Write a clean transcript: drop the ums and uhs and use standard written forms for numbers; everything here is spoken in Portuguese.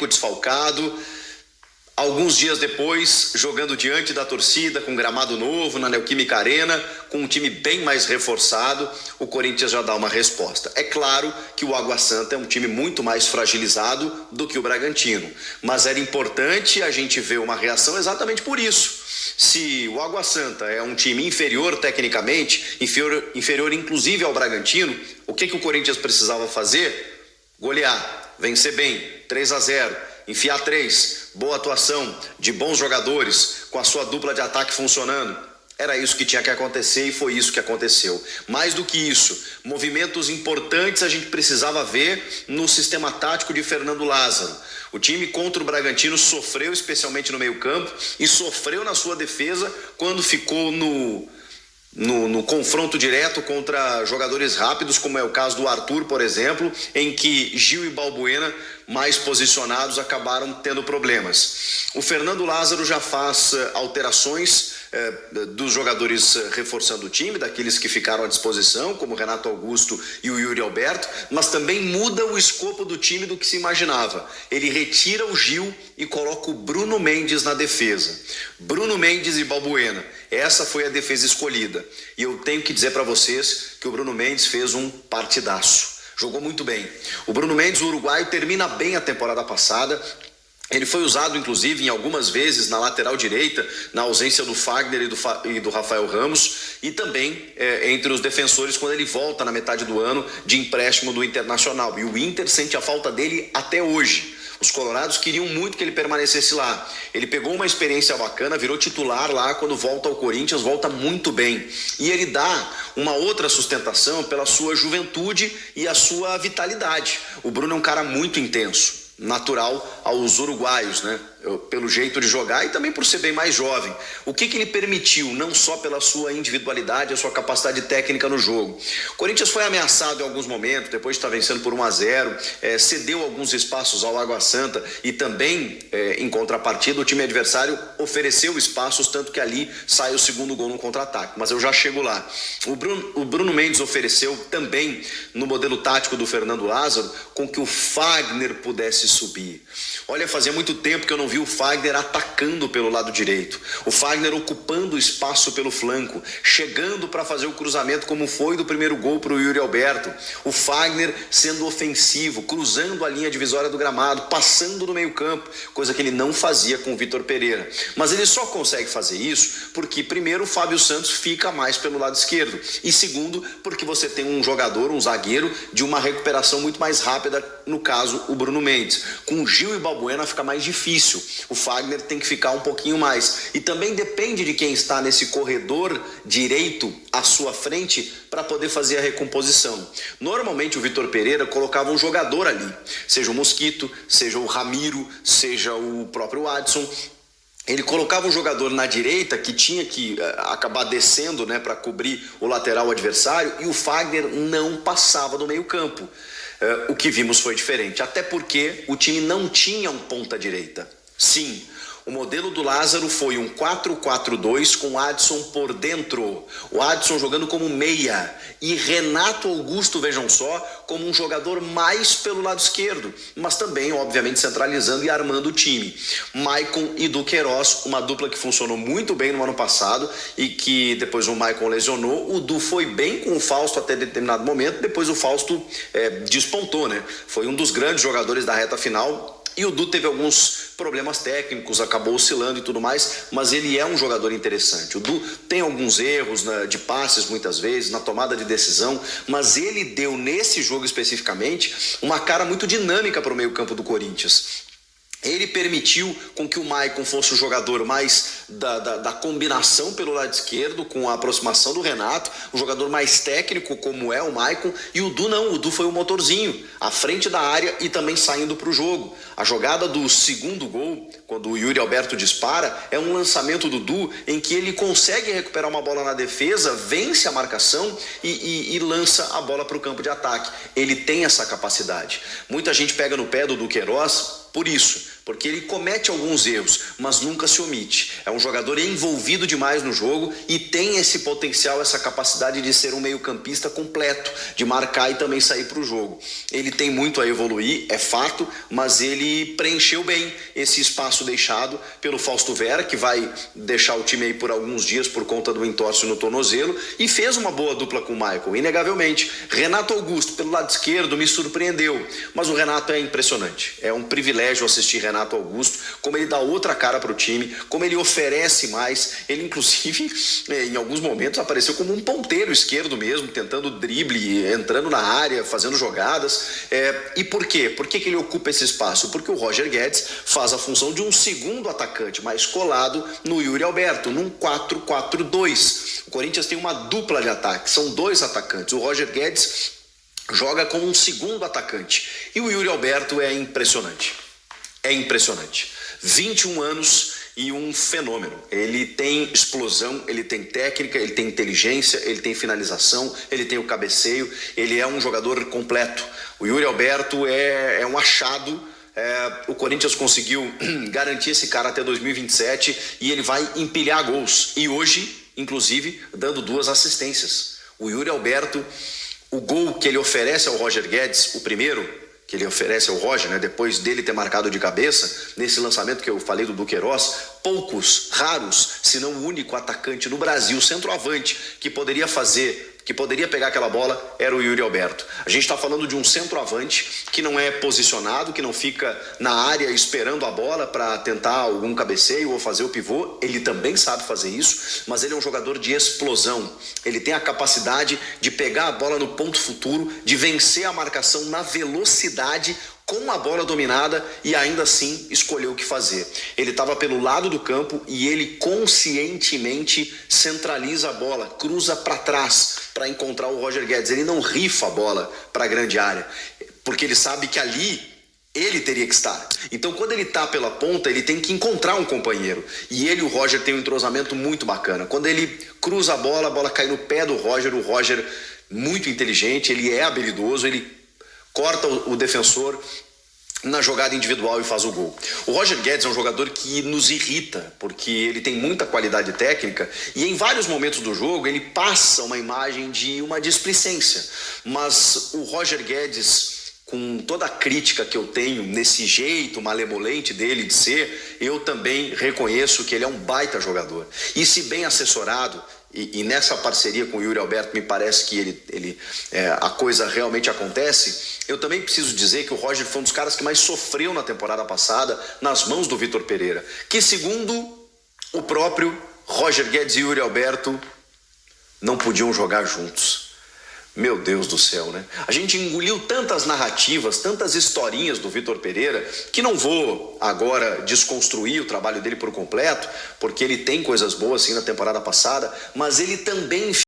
desfalcado. Alguns dias depois, jogando diante da torcida, com gramado novo, na Neoquímica Arena, com um time bem mais reforçado, o Corinthians já dá uma resposta. É claro que o Água Santa é um time muito mais fragilizado do que o Bragantino, mas era importante a gente ver uma reação exatamente por isso. Se o Água Santa é um time inferior tecnicamente, inferior inclusive ao Bragantino, o que o Corinthians precisava fazer? Golear, vencer bem, 3-0. Enfiar 3, boa atuação de bons jogadores, com a sua dupla de ataque funcionando. Era isso que tinha que acontecer e foi isso que aconteceu. Mais do que isso, movimentos importantes a gente precisava ver no sistema tático de Fernando Lázaro. O time contra o Bragantino sofreu especialmente no meio-campo e sofreu na sua defesa quando ficou no confronto direto contra jogadores rápidos, como é o caso do Arthur, por exemplo, em que Gil e Balbuena, mais posicionados, acabaram tendo problemas. O Fernando Lázaro já faz alterações dos jogadores reforçando o time, daqueles que ficaram à disposição, como Renato Augusto e o Yuri Alberto, mas também muda o escopo do time do que se imaginava. Ele retira o Gil e coloca o Bruno Mendes na defesa. Bruno Mendes e Balbuena. Essa foi a defesa escolhida. E eu tenho que dizer para vocês que o Bruno Mendes fez um partidaço. Jogou muito bem. O Bruno Mendes, o uruguaio, termina bem a temporada passada. Ele foi usado, inclusive, em algumas vezes na lateral direita, na ausência do Fagner e do Rafael Ramos, e também entre os defensores quando ele volta na metade do ano de empréstimo do Internacional. E o Inter sente a falta dele até hoje. Os colorados queriam muito que ele permanecesse lá. Ele pegou uma experiência bacana, virou titular lá, quando volta ao Corinthians, volta muito bem. E ele dá uma outra sustentação pela sua juventude e a sua vitalidade. O Bruno é um cara muito intenso, natural aos uruguaios, né? Pelo jeito de jogar e também por ser bem mais jovem. O que ele permitiu, não só pela sua individualidade, a sua capacidade técnica no jogo. O Corinthians foi ameaçado em alguns momentos, depois de estar vencendo por 1-0, cedeu alguns espaços ao Água Santa e também, em contrapartida, o time adversário ofereceu espaços, tanto que ali sai o segundo gol no contra-ataque. Mas eu já chego lá. O Bruno Mendes ofereceu também, no modelo tático do Fernando Lázaro, com que o Fagner pudesse subir. Olha, fazia muito tempo que eu não vi o Fagner atacando pelo lado direito, o Fagner ocupando espaço pelo flanco, chegando para fazer o cruzamento como foi do primeiro gol para o Yuri Alberto, o Fagner sendo ofensivo, cruzando a linha divisória do gramado, passando no meio campo, coisa que ele não fazia com o Vitor Pereira. Mas ele só consegue fazer isso porque, primeiro, o Fábio Santos fica mais pelo lado esquerdo e, segundo, porque você tem um jogador, um zagueiro de uma recuperação muito mais rápida, no caso, o Bruno Mendes. Com Gil e Balbuena fica mais difícil. O Fagner tem que ficar um pouquinho mais. E também depende de quem está nesse corredor direito à sua frente para poder fazer a recomposição. Normalmente o Vitor Pereira colocava um jogador ali, seja o Mosquito, seja o Ramiro, seja o próprio Adson. Ele colocava um jogador na direita que tinha que acabar descendo, né, para cobrir o lateral adversário, e o Fagner não passava do meio campo. O que vimos foi diferente, até porque o time não tinha um ponta-direita. Sim, o modelo do Lázaro foi um 4-4-2 com Adson por dentro. O Adson jogando como meia e Renato Augusto, vejam só, como um jogador mais pelo lado esquerdo, mas também, obviamente, centralizando e armando o time. Maicon e Duqueiroz, uma dupla que funcionou muito bem no ano passado e que depois o Maicon lesionou. O Du foi bem com o Fausto até determinado momento, depois o Fausto despontou, né? Foi um dos grandes jogadores da reta final. E o Du teve alguns problemas técnicos, acabou oscilando e tudo mais, mas ele é um jogador interessante. O Du tem alguns erros, né, de passes muitas vezes, na tomada de decisão, mas ele deu nesse jogo especificamente uma cara muito dinâmica para o meio-campo do Corinthians. Ele permitiu com que o Maicon fosse o jogador mais da combinação pelo lado esquerdo, com a aproximação do Renato, um jogador mais técnico como é o Maicon, e o Du não, o Du foi o motorzinho, à frente da área e também saindo para o jogo. A jogada do segundo gol, quando o Yuri Alberto dispara, é um lançamento do Du em que ele consegue recuperar uma bola na defesa, vence a marcação e lança a bola para o campo de ataque. Ele tem essa capacidade. Muita gente pega no pé do Duqueiroz por isso, porque ele comete alguns erros, mas nunca se omite. É um jogador envolvido demais no jogo e tem esse potencial, essa capacidade de ser um meio-campista completo, de marcar e também sair para o jogo. Ele tem muito a evoluir, é fato, mas ele preencheu bem esse espaço deixado pelo Fausto Vera, que vai deixar o time aí por alguns dias por conta do entorse no tornozelo, e fez uma boa dupla com o Michael, inegavelmente. Renato Augusto, pelo lado esquerdo, me surpreendeu, mas o Renato é impressionante. É um privilégio assistir Renato Augusto, como ele dá outra cara para o time, como ele oferece mais. Ele, inclusive, em alguns momentos apareceu como um ponteiro esquerdo mesmo, tentando drible, entrando na área, fazendo jogadas. E por quê? Por que ele ocupa esse espaço? Porque o Roger Guedes faz a função de um segundo atacante, mais colado no Yuri Alberto, num 4-4-2. O Corinthians tem uma dupla de ataque, são dois atacantes. O Roger Guedes joga como um segundo atacante. E o Yuri Alberto é impressionante. É impressionante. 21 anos e um fenômeno. Ele tem explosão, ele tem técnica, ele tem inteligência, ele tem finalização, ele tem o cabeceio, ele é um jogador completo. O Yuri Alberto é um achado. O Corinthians conseguiu garantir esse cara até 2027 e ele vai empilhar gols. E hoje, inclusive, dando 2 assistências. O Yuri Alberto, o gol que ele oferece ao Roger Guedes, o primeiro que ele oferece ao Roger, né, depois dele ter marcado de cabeça, nesse lançamento que eu falei do Duqueiroz, poucos, raros, se não o único atacante no Brasil, centroavante, que poderia pegar aquela bola, era o Yuri Alberto. A gente está falando de um centroavante que não é posicionado, que não fica na área esperando a bola para tentar algum cabeceio ou fazer o pivô. Ele também sabe fazer isso, mas ele é um jogador de explosão. Ele tem a capacidade de pegar a bola no ponto futuro, de vencer a marcação na velocidade, com a bola dominada e ainda assim escolheu o que fazer. Ele estava pelo lado do campo e ele conscientemente centraliza a bola, cruza para trás para encontrar o Roger Guedes. Ele não rifa a bola para a grande área, porque ele sabe que ali ele teria que estar. Então, quando ele está pela ponta, ele tem que encontrar um companheiro. E ele e o Roger têm um entrosamento muito bacana. Quando ele cruza a bola cai no pé do Roger. O Roger, muito inteligente, ele é habilidoso, ele corta o defensor na jogada individual e faz o gol. O Roger Guedes é um jogador que nos irrita, porque ele tem muita qualidade técnica e em vários momentos do jogo ele passa uma imagem de uma displicência. Mas o Roger Guedes, com toda a crítica que eu tenho nesse jeito malemolente dele de ser, eu também reconheço que ele é um baita jogador. E se bem assessorado, e nessa parceria com o Yuri Alberto me parece que a coisa realmente acontece. Eu também preciso dizer que o Roger foi um dos caras que mais sofreu na temporada passada nas mãos do Vitor Pereira, que segundo o próprio Roger Guedes e Yuri Alberto não podiam jogar juntos. Meu Deus do céu, né? A gente engoliu tantas narrativas, tantas historinhas do Vitor Pereira, que não vou agora desconstruir o trabalho dele por completo, porque ele tem coisas boas sim na temporada passada, mas ele também